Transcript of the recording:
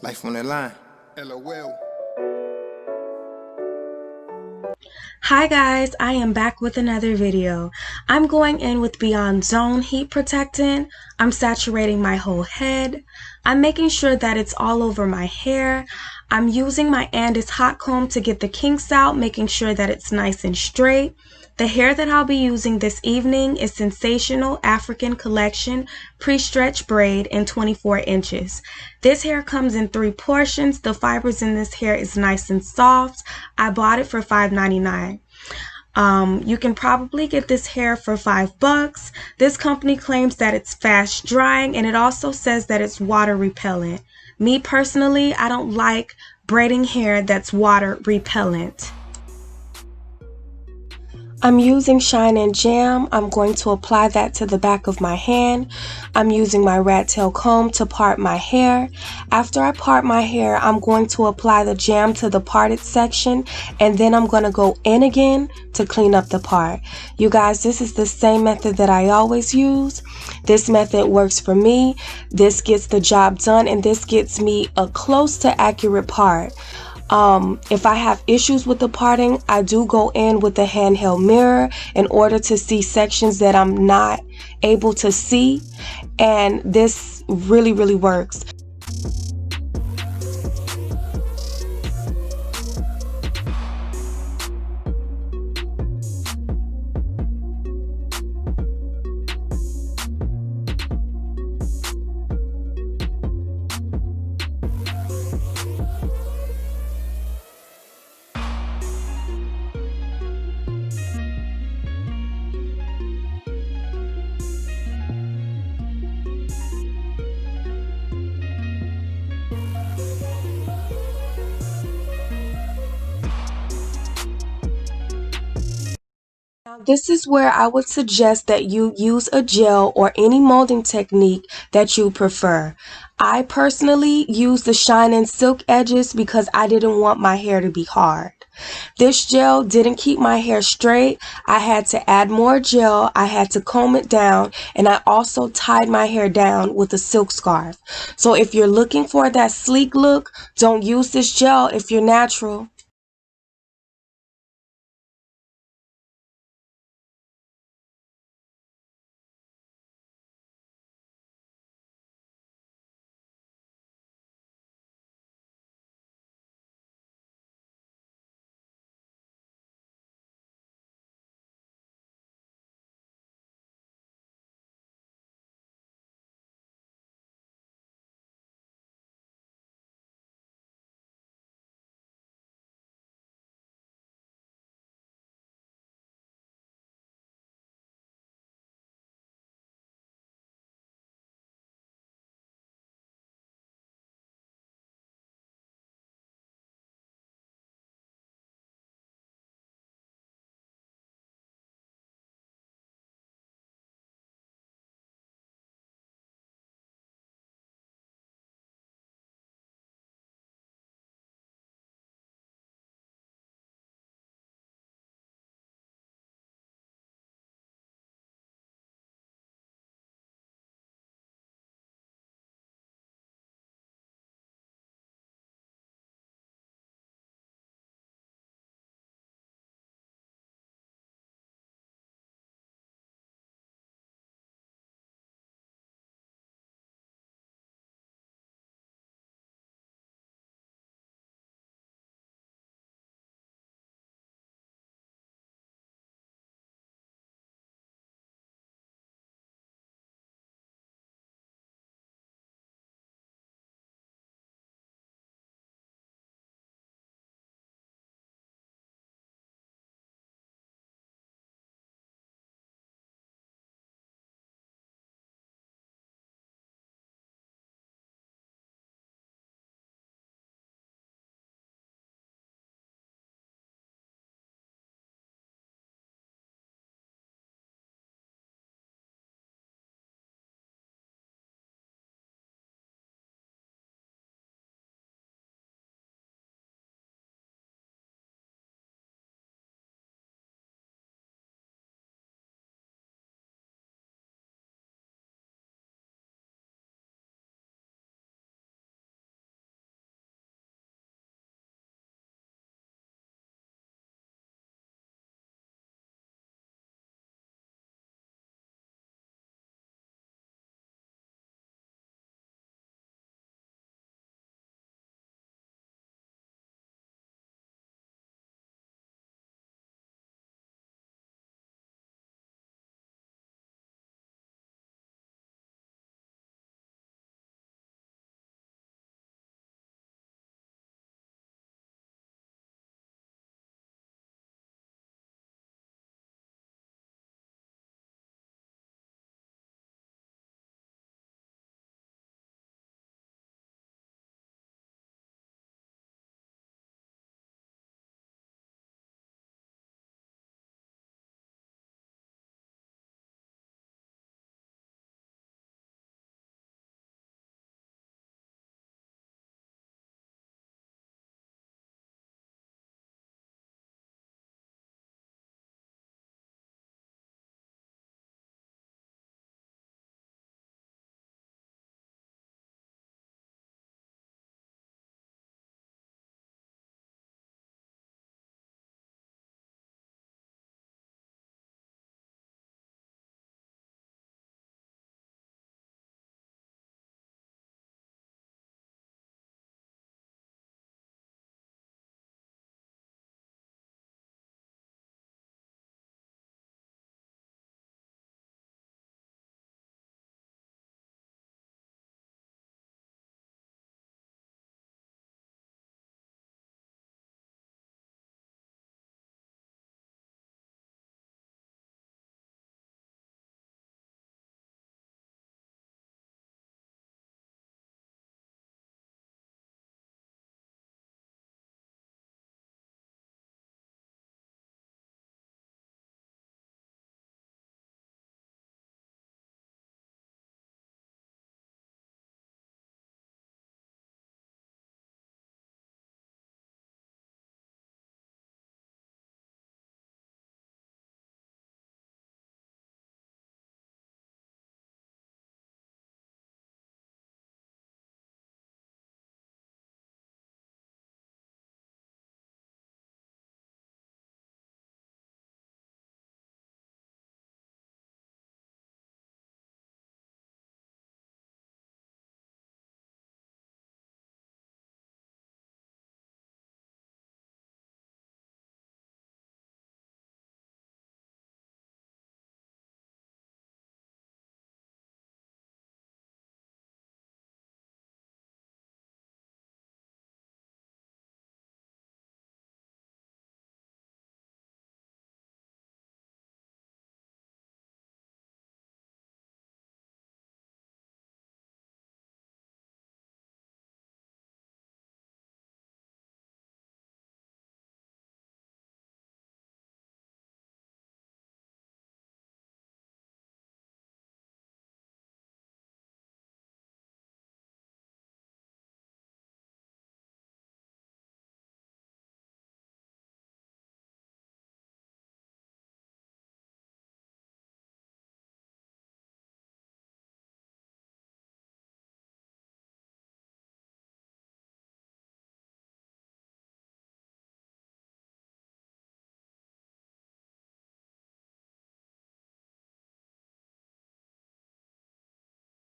Life on that line. LOL. Hi guys, I am back with another video. I'm going in with Beyond Zone Heat Protectant. I'm saturating my whole head. I'm making sure that it's all over my hair. I'm using my Andis hot comb to get the kinks out, making sure that it's nice and straight. The hair that I'll be using this evening is Sensationnel African Collection Pre-Stretch Braid in 24 inches. This hair comes in 3 portions. The fibers in this hair is nice and soft. I bought it for $5.99. You can probably get this hair for $5. This company claims that it's fast drying, and it also says that it's water repellent. Me personally, I don't like braiding hair that's water repellent. I'm using Shine and Jam. I'm going to apply that to the back of my hand. I'm using my rat tail comb to part my hair. After I part my hair, I'm going to apply the jam to the parted section, and then I'm going to go in again to clean up the part. You guys, this is the same method that I always use. This method works for me. This gets the job done, and this gets me a close to accurate part. If I have issues with the parting, I do go in with the handheld mirror in order to see sections that I'm not able to see, and this really works. Now, this is where I would suggest that you use a gel or any molding technique that you prefer. I personally use the Shine and Silk edges because I didn't want my hair to be hard. This gel didn't keep my hair straight. I had to add more gel, I had to comb it down, and I also tied my hair down with a silk scarf. So if you're looking for that sleek look, don't use this gel if you're natural.